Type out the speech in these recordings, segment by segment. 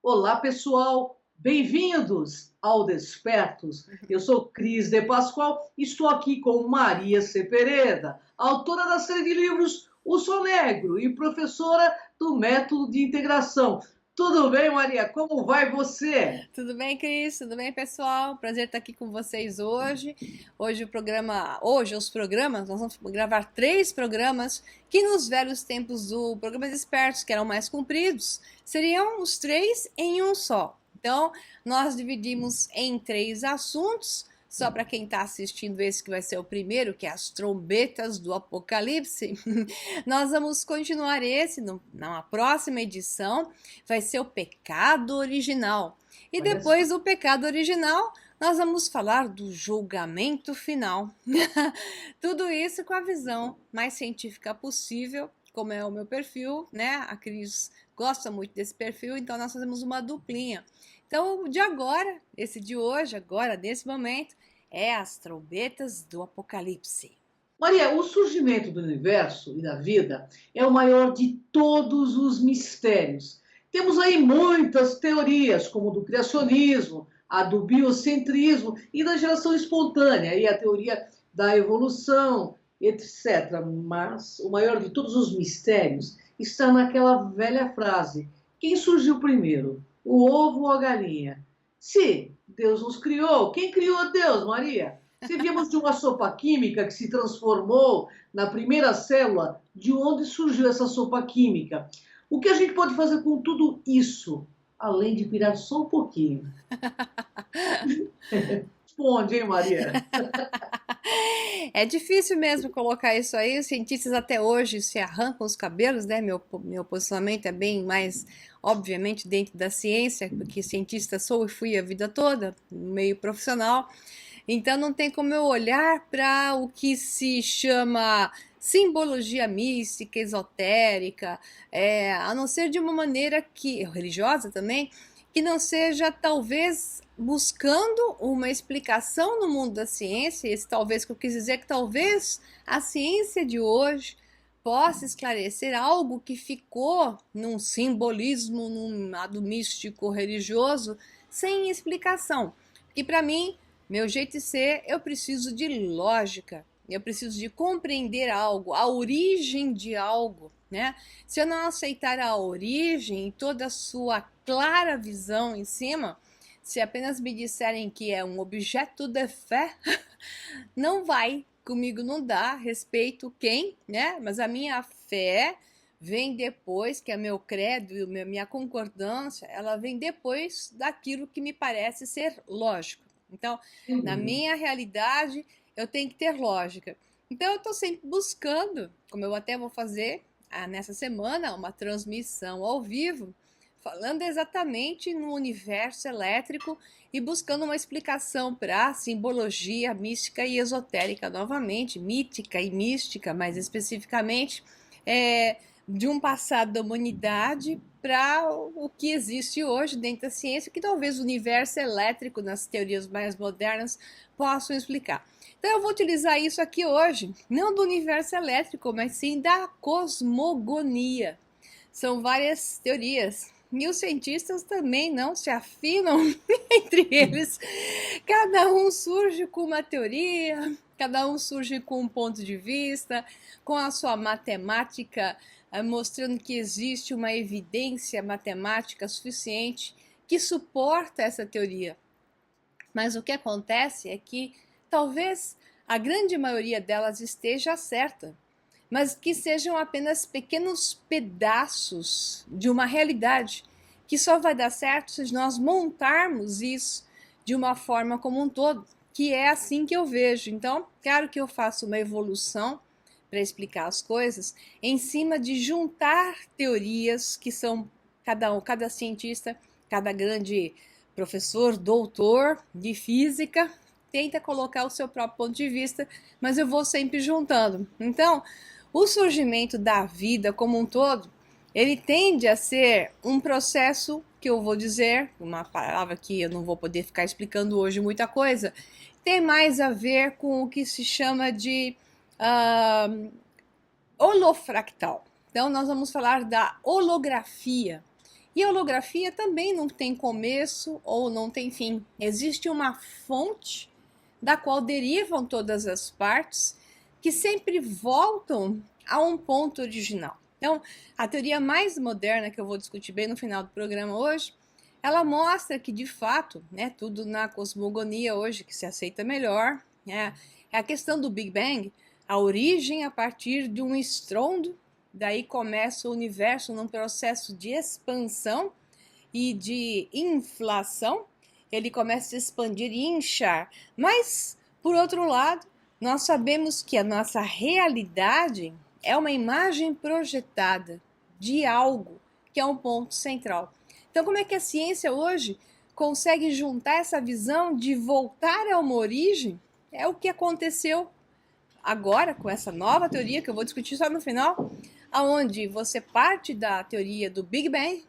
Olá, pessoal! Bem-vindos ao Despertos. Eu sou Cris de Pascoal e estou aqui com Maria Cepereda, autora da série de livros O Sonegro e professora do Método de Integração. Tudo bem, Maria? Como vai você? Tudo bem, Cris? Tudo bem, pessoal? Prazer estar aqui com vocês hoje. Hoje nós vamos gravar 3 programas que nos velhos tempos do programa Despertos, que eram mais compridos, seriam os 3 em um só. Então, nós dividimos em 3 assuntos. Só para quem está assistindo esse que vai ser o primeiro, que é as trombetas do Apocalipse, nós vamos continuar esse na próxima edição, vai ser o pecado original. E Olha só. depois do pecado original, nós vamos falar do julgamento final. Tudo isso com a visão mais científica possível, como é o meu perfil, né? A Cris gosta muito desse perfil, então nós fazemos uma duplinha. Então, o de agora, esse de hoje, agora, nesse momento, é as trombetas do Apocalipse. Maria, o surgimento do universo e da vida é o maior de todos os mistérios. Temos aí muitas teorias, como do criacionismo, a do biocentrismo e da geração espontânea, e a teoria da evolução, etc. Mas o maior de todos os mistérios está naquela velha frase: quem surgiu primeiro, o ovo ou a galinha? Se Deus nos criou, quem criou Deus, Maria? Se viemos de uma sopa química que se transformou na primeira célula, de onde surgiu essa sopa química? O que a gente pode fazer com tudo isso, além de pirar só um pouquinho? Responde, hein, Maria? É difícil mesmo colocar isso aí. Os cientistas até hoje se arrancam os cabelos, né? Meu posicionamento é bem mais, obviamente, dentro da ciência, porque cientista sou e fui a vida toda, no meio profissional. Então não tem como eu olhar para o que se chama simbologia mística, esotérica, a não ser de uma maneira que religiosa também, que não seja talvez buscando uma explicação no mundo da ciência. Esse talvez que eu quis dizer, que talvez a ciência de hoje possa esclarecer algo que ficou num simbolismo, num lado místico religioso, sem explicação. E para mim, meu jeito de ser, eu preciso de lógica, eu preciso de compreender algo, a origem de algo, né? Se eu não aceitar a origem e toda a sua clara visão em cima, se apenas me disserem que é um objeto de fé, não vai, comigo não dá, respeito quem, né? Mas a minha fé vem depois, que é meu credo e minha concordância, ela vem depois daquilo que me parece ser lógico. Então, na Uhum. minha realidade, eu tenho que ter lógica. Então, eu estou sempre buscando, como eu até vou fazer nessa semana, uma transmissão ao vivo, falando exatamente no universo elétrico e buscando uma explicação para a simbologia mística e esotérica, novamente, mítica e mística, mais especificamente, de um passado da humanidade para o que existe hoje dentro da ciência, que talvez o universo elétrico, nas teorias mais modernas, possam explicar. Então eu vou utilizar isso aqui hoje, não do universo elétrico, mas sim da cosmogonia. São várias teorias. E os cientistas também não se afinam entre eles. Cada um surge com uma teoria, cada um surge com um ponto de vista, com a sua matemática, mostrando que existe uma evidência matemática suficiente que suporta essa teoria. Mas o que acontece é que talvez a grande maioria delas esteja certa, mas que sejam apenas pequenos pedaços de uma realidade que só vai dar certo se nós montarmos isso de uma forma como um todo, que é assim que eu vejo. Então, claro que eu faço uma evolução para explicar as coisas em cima de juntar teorias que são cada cientista, cada grande professor, doutor de física tenta colocar o seu próprio ponto de vista, mas eu vou sempre juntando. Então, o surgimento da vida como um todo, ele tende a ser um processo que eu vou dizer, uma palavra que eu não vou poder ficar explicando hoje muita coisa, tem mais a ver com o que se chama de holofractal. Então, nós vamos falar da holografia. E a holografia também não tem começo ou não tem fim. Existe uma fonte da qual derivam todas as partes que sempre voltam a um ponto original. Então, a teoria mais moderna que eu vou discutir bem no final do programa hoje, ela mostra que, de fato, né, tudo na cosmogonia hoje que se aceita melhor, né, é a questão do Big Bang, a origem a partir de um estrondo, daí começa o universo num processo de expansão e de inflação, ele começa a se expandir e inchar. Mas, por outro lado, nós sabemos que a nossa realidade é uma imagem projetada de algo que é um ponto central. Então, como é que a ciência hoje consegue juntar essa visão de voltar a uma origem? É o que aconteceu agora com essa nova teoria, que eu vou discutir só no final, aonde você parte da teoria do Big Bang,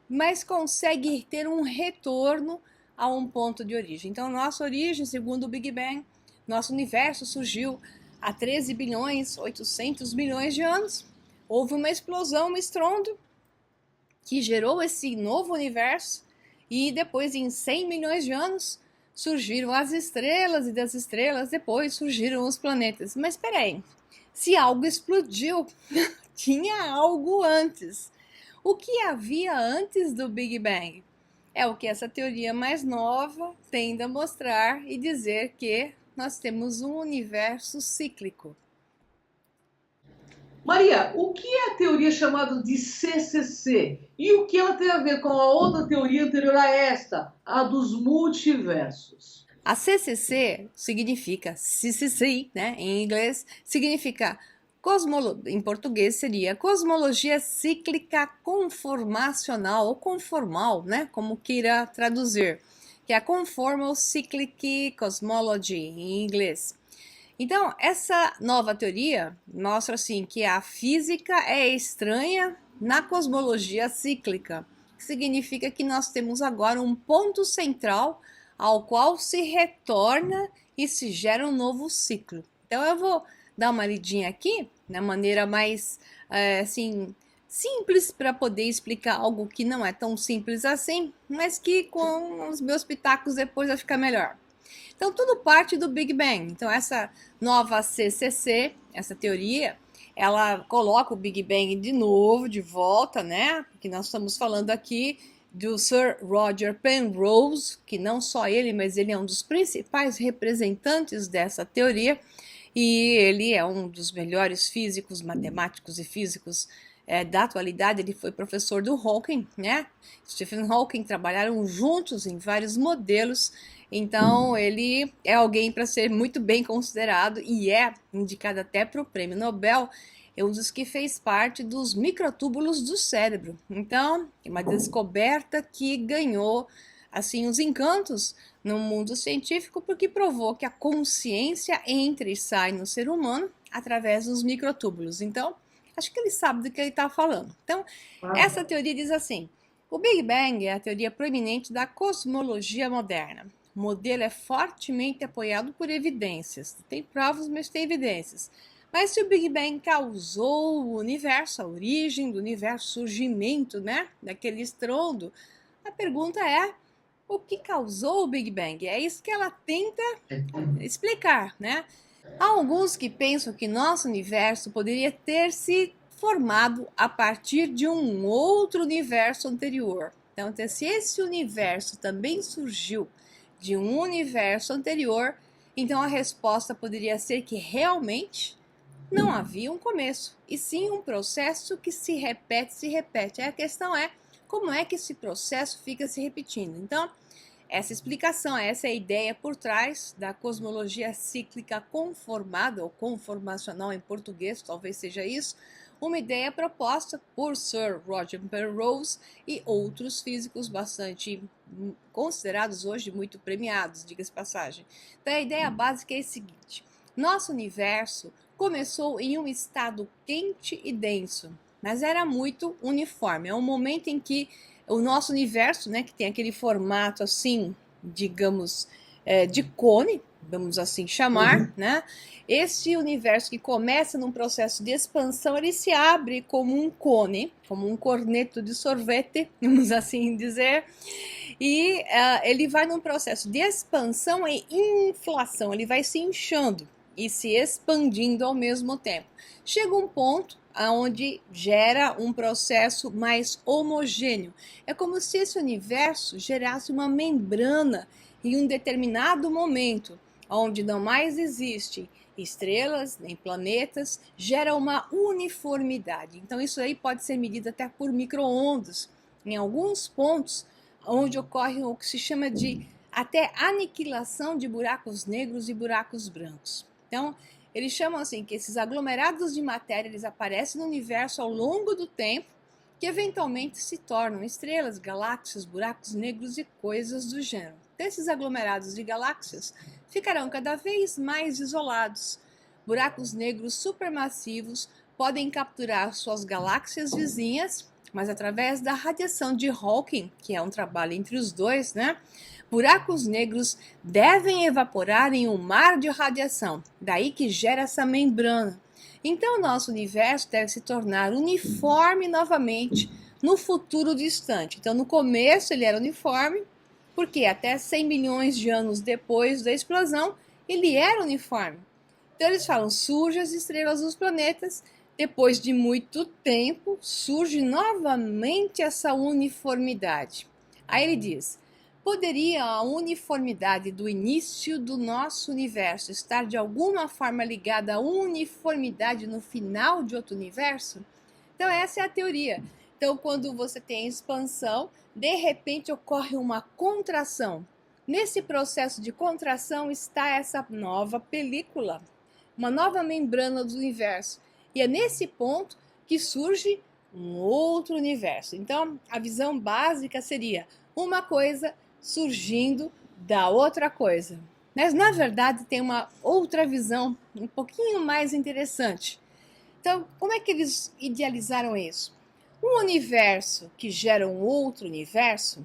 mas consegue ter um retorno a um ponto de origem. Então, nossa origem, segundo o Big Bang, nosso universo surgiu há 13 bilhões, 800 milhões de anos. Houve uma explosão, um estrondo, que gerou esse novo universo, e depois, em 100 milhões de anos, surgiram as estrelas, e das estrelas depois surgiram os planetas. Mas espera aí, se algo explodiu, tinha algo antes. O que havia antes do Big Bang? É o que essa teoria mais nova tende a mostrar e dizer que nós temos um universo cíclico. Maria, o que é a teoria chamada de CCC? E o que ela tem a ver com a outra teoria anterior a esta, a dos multiversos? A CCC significa CCC, né? Em inglês, significa em português seria cosmologia cíclica conformacional ou conformal, né? Como queira traduzir, que é a Conformal Cyclic Cosmology em inglês. Então, essa nova teoria mostra assim que a física é estranha na cosmologia cíclica, que significa que nós temos agora um ponto central ao qual se retorna e se gera um novo ciclo. Então, eu vou dar uma lidinha aqui, na maneira mais assim, simples, para poder explicar algo que não é tão simples assim, mas que com os meus pitacos depois vai ficar melhor. Então, tudo parte do Big Bang. Então, essa nova CCC, essa teoria, ela coloca o Big Bang de novo, de volta, né? Porque nós estamos falando aqui do Sir Roger Penrose, que não só ele, mas ele é um dos principais representantes dessa teoria, e ele é um dos melhores físicos, matemáticos e físicos da atualidade. Ele foi professor do Hawking, né? Stephen Hawking trabalharam juntos em vários modelos. Então, ele é alguém para ser muito bem considerado e é indicado até para o Prêmio Nobel. É um dos que fez parte dos microtúbulos do cérebro. Então, é uma descoberta que ganhou assim os encantos no mundo científico, porque provou que a consciência entra e sai no ser humano através dos microtúbulos. Então, acho que ele sabe do que ele está falando. Então, essa teoria diz assim: o Big Bang é a teoria proeminente da cosmologia moderna. O modelo é fortemente apoiado por evidências. Tem provas, mas tem evidências. Mas se o Big Bang causou o universo, a origem do universo, o surgimento, né, daquele estrondo, a pergunta é: o que causou o Big Bang? É isso que ela tenta explicar, né? Há alguns que pensam que nosso universo poderia ter se formado a partir de um outro universo anterior. Então, se esse universo também surgiu de um universo anterior, então a resposta poderia ser que realmente não havia um começo, e sim um processo que se repete. Aí a questão é, como é que esse processo fica se repetindo? Então, essa explicação, essa é a ideia por trás da cosmologia cíclica conformada, ou conformacional em português, talvez seja isso, uma ideia proposta por Sir Roger Penrose e outros físicos bastante considerados hoje muito premiados, diga-se passagem. Então, a ideia básica é a seguinte: nosso universo começou em um estado quente e denso, mas era muito uniforme. É um momento em que o nosso universo, né, que tem aquele formato assim, digamos, de cone, vamos assim chamar, né? Esse universo que começa num processo de expansão, ele se abre como um cone, como um corneto de sorvete, vamos assim dizer, e ele vai num processo de expansão e inflação, ele vai se inchando e se expandindo ao mesmo tempo. Chega um ponto onde gera um processo mais homogêneo. É como se esse universo gerasse uma membrana em um determinado momento, onde não mais existem estrelas nem planetas, gera uma uniformidade. Então isso aí pode ser medido até por micro-ondas. Em alguns pontos, onde ocorre o que se chama de até aniquilação de buracos negros e buracos brancos. Então, eles chamam assim que esses aglomerados de matéria, eles aparecem no universo ao longo do tempo, que eventualmente se tornam estrelas, galáxias, buracos negros e coisas do gênero. Desses aglomerados de galáxias ficarão cada vez mais isolados. Buracos negros supermassivos podem capturar suas galáxias vizinhas, mas através da radiação de Hawking, que é um trabalho entre os dois, né? Buracos negros devem evaporar em um mar de radiação, daí que gera essa membrana. Então, o nosso universo deve se tornar uniforme novamente no futuro distante. Então, no começo ele era uniforme, porque até 100 milhões de anos depois da explosão, ele era uniforme. Então, eles falam, surgem as estrelas dos planetas, depois de muito tempo, surge novamente essa uniformidade. Aí ele diz, poderia a uniformidade do início do nosso universo estar de alguma forma ligada à uniformidade no final de outro universo? Então essa é a teoria. Então quando você tem expansão, de repente ocorre uma contração. Nesse processo de contração está essa nova película, uma nova membrana do universo. E é nesse ponto que surge um outro universo. Então, a visão básica seria uma coisa surgindo da outra coisa. Mas, na verdade, tem uma outra visão um pouquinho mais interessante. Então, como é que eles idealizaram isso? Um universo que gera um outro universo,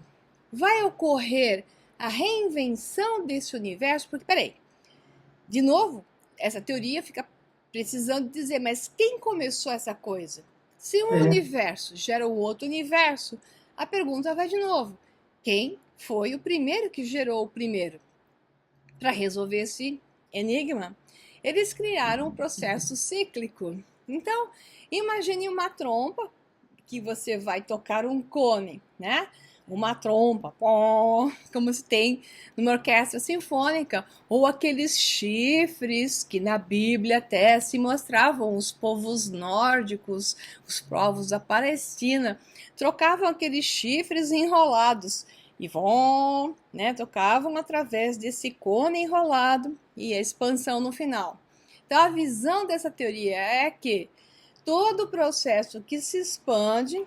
vai ocorrer a reinvenção desse universo, porque, peraí, de novo, essa teoria fica precisando dizer, mas quem começou essa coisa? Se um universo gera um outro universo, a pergunta vai de novo. Quem foi o primeiro que gerou o primeiro? Para resolver esse enigma, eles criaram um processo cíclico. Então, imagine uma trompa que você vai tocar um cone, né? Uma trompa, como se tem numa orquestra sinfônica, ou aqueles chifres que na Bíblia até se mostravam, os povos nórdicos, os povos da Palestina, trocavam aqueles chifres enrolados e vão, né, tocavam através desse cone enrolado e a expansão no final. Então a visão dessa teoria é que todo o processo que se expande,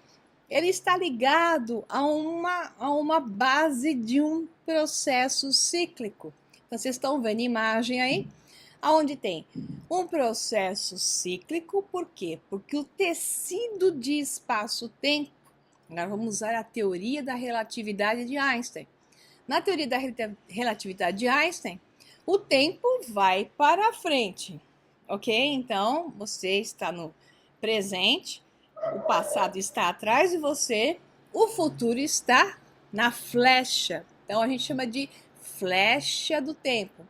ele está ligado a uma base de um processo cíclico. Então, vocês estão vendo a imagem aí, onde tem um processo cíclico, por quê? Porque o tecido de espaço-tempo, nós vamos usar a teoria da relatividade de Einstein. Na teoria da relatividade de Einstein, o tempo vai para frente, ok? Então, você está no presente, o passado está atrás de você, o futuro está na flecha. Então a gente chama de flecha do tempo.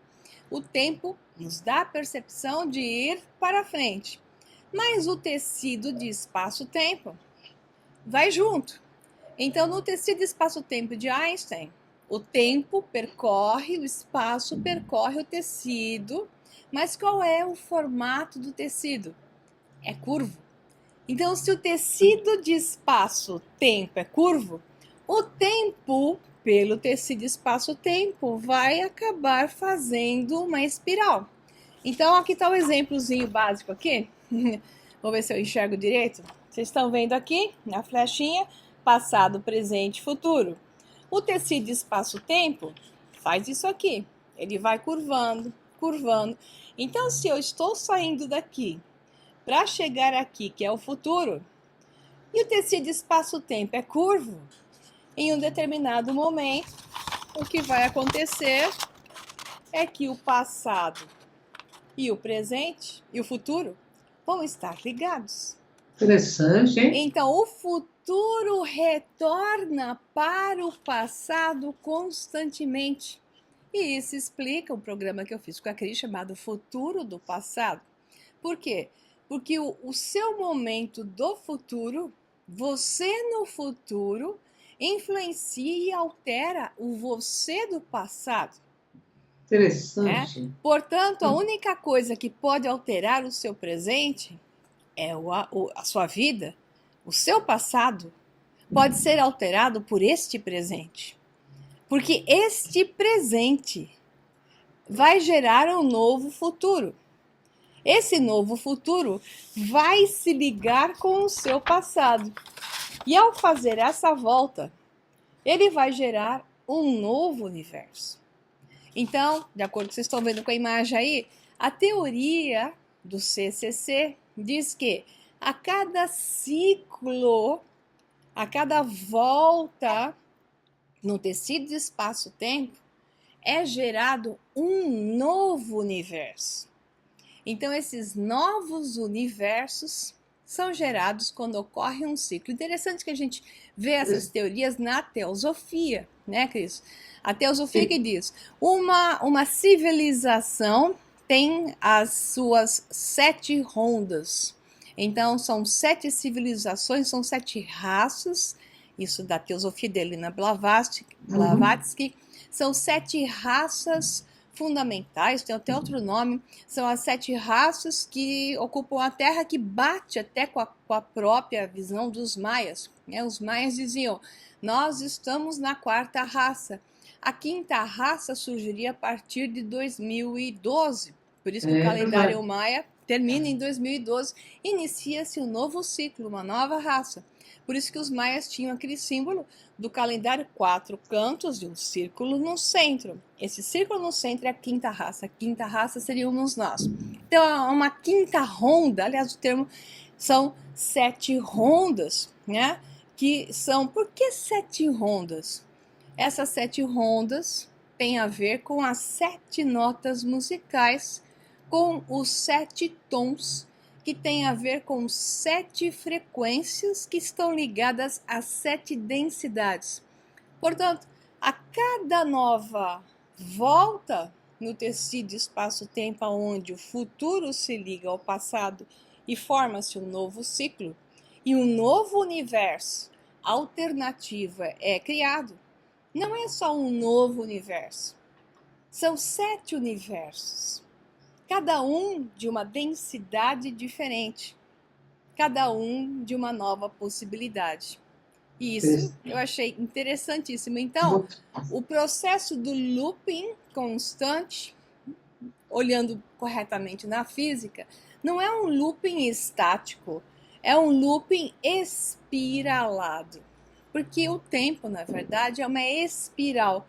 O tempo nos dá a percepção de ir para frente, mas o tecido de espaço-tempo vai junto. Então no tecido espaço-tempo de Einstein, o tempo percorre, o espaço percorre o tecido, mas qual é o formato do tecido? É curvo. Então, se o tecido de espaço-tempo é curvo, o tempo, pelo tecido espaço-tempo, vai acabar fazendo uma espiral. Então, aqui está o exemplozinho básico aqui. Vou ver se eu enxergo direito. Vocês estão vendo aqui, na flechinha, passado, presente, futuro. O tecido espaço-tempo faz isso aqui. Ele vai curvando, curvando. Então, se eu estou saindo daqui para chegar aqui, que é o futuro, e o tecido espaço-tempo é curvo, em um determinado momento, o que vai acontecer é que o passado e o presente e o futuro vão estar ligados. Interessante, hein? Então, o futuro retorna para o passado constantemente. E isso explica um programa que eu fiz com a Cris chamado Futuro do Passado. Por quê? Porque o seu momento do futuro, você no futuro, influencia e altera o você do passado. Interessante. Portanto, a única coisa que pode alterar o seu presente é a sua vida. O seu passado pode ser alterado por este presente. Porque este presente vai gerar um novo futuro. Esse novo futuro vai se ligar com o seu passado. E ao fazer essa volta, ele vai gerar um novo universo. Então, de acordo com o que vocês estão vendo com a imagem aí, a teoria do CCC diz que a cada ciclo, a cada volta no tecido de espaço-tempo, é gerado um novo universo. Então, esses novos universos são gerados quando ocorre um ciclo. Interessante que a gente vê essas teorias na teosofia, né, Cris? A teosofia que diz, uma civilização tem as suas 7 rondas. Então, são 7 civilizações, são 7 raças, isso da teosofia de Helena Blavatsky, são 7 raças fundamentais, tem até outro nome, são as 7 raças que ocupam a Terra, que bate até com a própria visão dos maias. Né? Os maias diziam, nós estamos na 4ª raça. A 5ª raça surgiria a partir de 2012, por isso que o calendário maia termina em 2012, inicia-se um novo ciclo, uma nova raça. Por isso que os maias tinham aquele símbolo do calendário 4 cantos e um círculo no centro. Esse círculo no centro é a 5ª raça. A 5ª raça seríamos nós. Então, uma 5ª ronda, aliás, o termo são 7 rondas, né? Que são, por que 7 rondas? Essas 7 rondas têm a ver com as 7 notas musicais, com os 7 tons, que tem a ver com 7 frequências que estão ligadas às 7 densidades. Portanto, a cada nova volta no tecido espaço-tempo, onde o futuro se liga ao passado e forma-se um novo ciclo, e um novo universo alternativo é criado, não é só um novo universo, são 7 universos. Cada um de uma densidade diferente, cada um de uma nova possibilidade. E isso eu achei interessantíssimo. Então, o processo do looping constante, olhando corretamente na física, não é um looping estático, é um looping espiralado. Porque o tempo, na verdade, é uma espiral.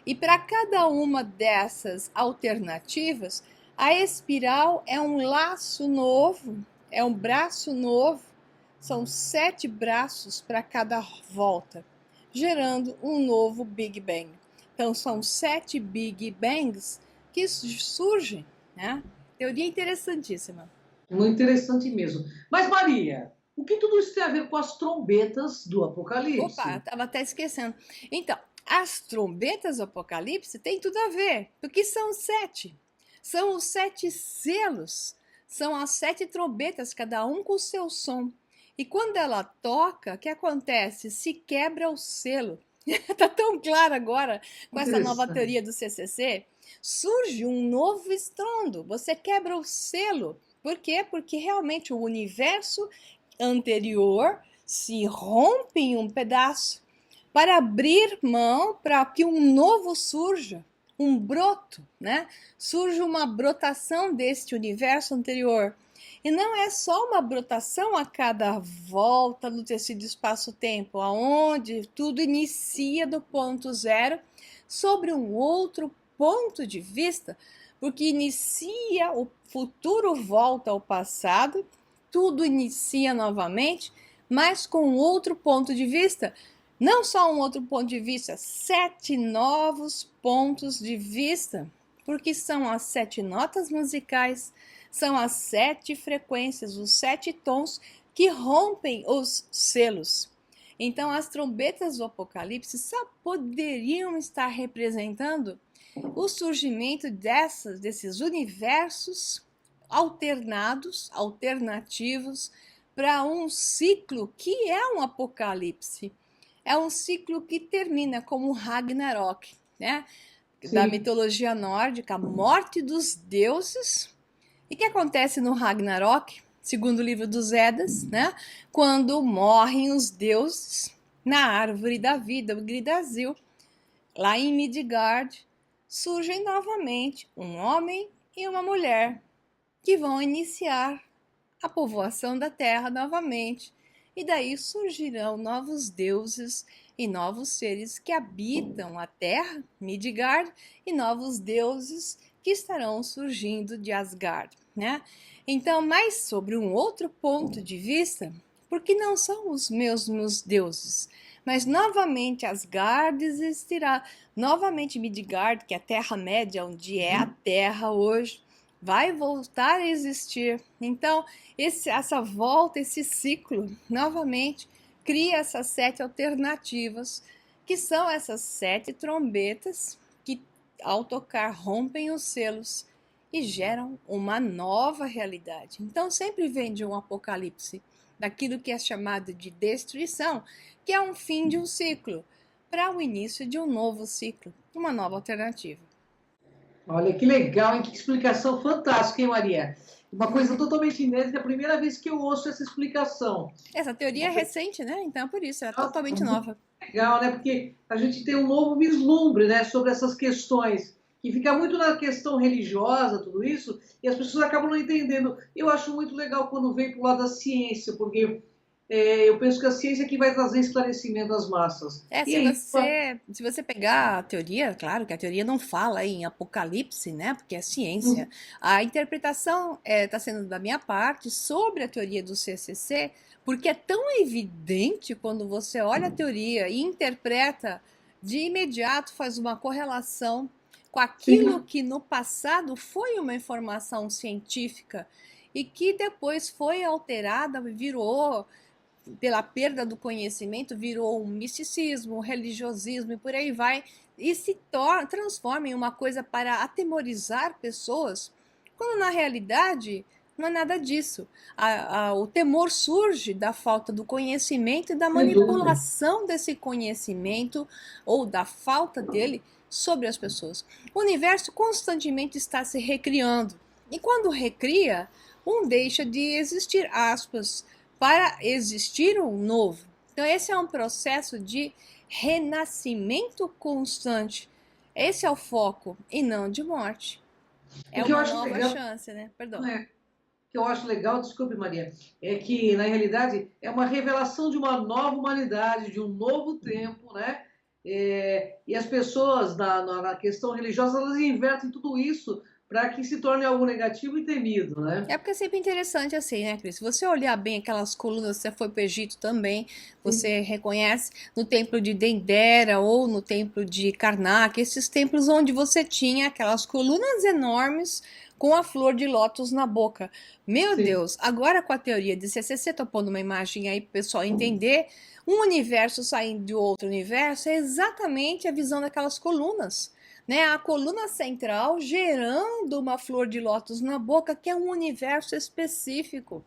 E para cada uma dessas alternativas, a espiral é um laço novo, é um braço novo, são 7 braços para cada volta, gerando um novo Big Bang. Então, são 7 Big Bangs que surgem, né? Teoria interessantíssima. Muito interessante mesmo. Mas, Maria, o que tudo isso tem a ver com as trombetas do Apocalipse? Opa, estava até esquecendo. Então, as trombetas do Apocalipse têm tudo a ver, porque são 7. São os 7 selos, são as 7 trombetas, cada um com o seu som. E quando ela toca, o que acontece? Se quebra o selo. Está tão claro agora com essa nova teoria do CCC. Surge um novo estrondo, você quebra o selo. Por quê? Porque realmente o universo anterior se rompe em um pedaço para abrir mão para que um novo surja. Um broto, né? Surge uma brotação deste universo anterior. E não é só uma brotação a cada volta no tecido espaço-tempo, aonde tudo inicia do ponto zero sobre um outro ponto de vista, porque inicia, o futuro volta ao passado, tudo inicia novamente, mas com outro ponto de vista. Não só um outro ponto de vista, 7 novos pontos de vista porque são as 7 notas musicais, são as 7 frequências, os 7 tons que rompem os selos. Então, as trombetas do Apocalipse só poderiam estar representando o surgimento desses universos alternativos, para um ciclo que é um apocalipse. É um ciclo que termina como Ragnarok, né? Da mitologia nórdica, a morte dos deuses. E o que acontece no Ragnarok, segundo o livro dos Eddas, né? Quando morrem os deuses na árvore da vida, o Gridazil, lá em Midgard, surgem novamente um homem e uma mulher que vão iniciar a povoação da terra novamente. E daí surgirão novos deuses e novos seres que habitam a terra, Midgard, e novos deuses que estarão surgindo de Asgard, né? Então, mais sobre um outro ponto de vista, porque não são os mesmos deuses, mas novamente Asgard existirá, novamente Midgard, que é a Terra-média, onde é a Terra hoje, vai voltar a existir. Então, essa volta, esse ciclo, novamente, cria essas 7 alternativas, que são essas 7 trombetas que, ao tocar, rompem os selos e geram uma nova realidade. Então, sempre vem de um apocalipse, daquilo que é chamado de destruição, que é um fim de um ciclo, para o início de um novo ciclo, uma nova alternativa. Olha que legal, hein? Que explicação fantástica, hein, Maria? Uma coisa totalmente inédita, é a primeira vez que eu ouço essa explicação. Essa teoria é recente, né? Então, por isso, é totalmente nova. Legal, né? Porque a gente tem um novo vislumbre, né, sobre essas questões, que fica muito na questão religiosa, tudo isso, e as pessoas acabam não entendendo. Eu acho muito legal quando vem para o lado da ciência, porque eu penso que a ciência é que vai trazer esclarecimento às massas. Se você pegar a teoria, claro que a teoria não fala em apocalipse, né? Porque é ciência. A interpretação está sendo da minha parte sobre a teoria do CCC, porque é tão evidente quando você olha a teoria e interpreta, de imediato faz uma correlação com aquilo que no passado foi uma informação científica e que depois foi alterada, virou, pela perda do conhecimento, virou um misticismo, um religiosismo e por aí vai, e se transforma em uma coisa para atemorizar pessoas, quando na realidade não é nada disso. O temor surge da falta do conhecimento e da manipulação desse conhecimento ou da falta dele sobre as pessoas. O universo constantemente está se recriando, e quando recria, deixa de existir, aspas, para existir um novo. Então, esse é um processo de renascimento constante. Esse é o foco, e não de morte. É uma nova chance, né? Perdão. O que eu acho legal, desculpe, Maria, é que, na realidade, é uma revelação de uma nova humanidade, de um novo tempo, né? E as pessoas, na questão religiosa, elas invertem tudo isso para que se torne algo negativo e temido, né? É porque é sempre interessante assim, né, Cris? Se você olhar bem aquelas colunas, você foi para o Egito também, você reconhece no templo de Dendera ou no templo de Karnak, esses templos onde você tinha aquelas colunas enormes com a flor de lótus na boca. Meu Deus, agora com a teoria de CCC, tô pondo uma imagem aí para o pessoal entender, um universo saindo de outro universo é exatamente a visão daquelas colunas. Né, a coluna central gerando uma flor de lótus na boca, que é um universo específico.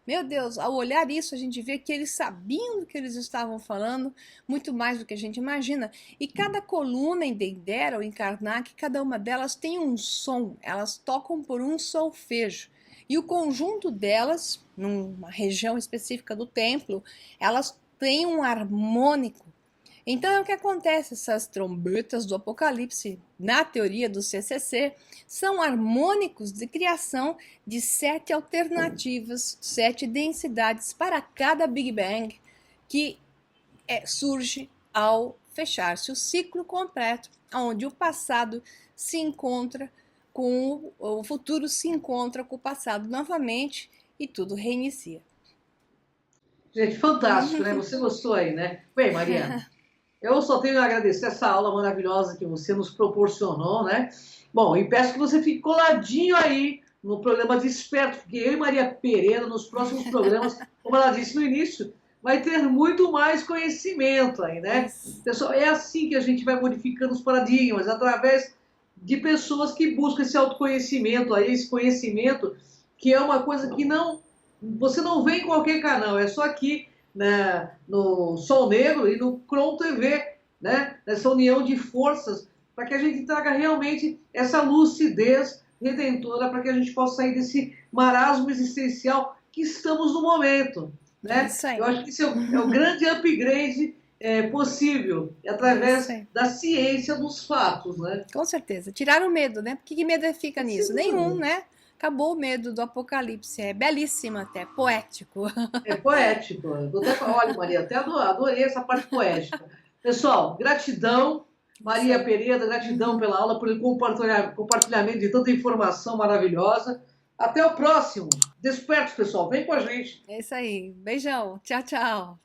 Meu Deus, ao olhar isso, a gente vê que eles sabiam do que eles estavam falando, muito mais do que a gente imagina. E cada coluna em Dendera ou em Karnak, cada uma delas tem um som, elas tocam por um solfejo. E o conjunto delas, numa região específica do templo, elas têm um harmônico. Então, é o que acontece, essas trombetas do Apocalipse, na teoria do CCC, são harmônicos de criação de 7 alternativas, 7 densidades para cada Big Bang, que surge ao fechar-se o ciclo completo, onde o passado se encontra com o futuro, se encontra com o passado novamente e tudo reinicia. Gente, fantástico, né? Você gostou aí, né? Bem, Mariana, eu só tenho a agradecer essa aula maravilhosa que você nos proporcionou, né? Bom, e peço que você fique coladinho aí no programa Desperto, porque eu e Maria Pereira, nos próximos programas, como ela disse no início, vai ter muito mais conhecimento aí, né? Isso. Pessoal, é assim que a gente vai modificando os paradigmas, através de pessoas que buscam esse autoconhecimento aí, esse conhecimento, que é uma coisa que não, você não vê em qualquer canal, é só aqui, né, no Sol Negro e no Cron TV, né? Nessa união de forças para que a gente traga realmente essa lucidez redentora, para que a gente possa sair desse marasmo existencial que estamos no momento, É né? isso aí. Eu acho que isso é o grande upgrade possível, É isso através aí. da ciência dos fatos, né? Com certeza. Tiraram o medo, né? Por que medo fica nisso? Sem Nenhum, dúvida. né? Acabou o medo do apocalipse. É belíssimo até, poético. É poético. Olha, Maria, até adorei essa parte poética. Pessoal, gratidão. Isso Maria aí. Pereira, gratidão pela aula, pelo compartilhamento de tanta informação maravilhosa. Até o próximo. Despertos, pessoal. Vem com a gente. É isso aí. Beijão. Tchau, tchau.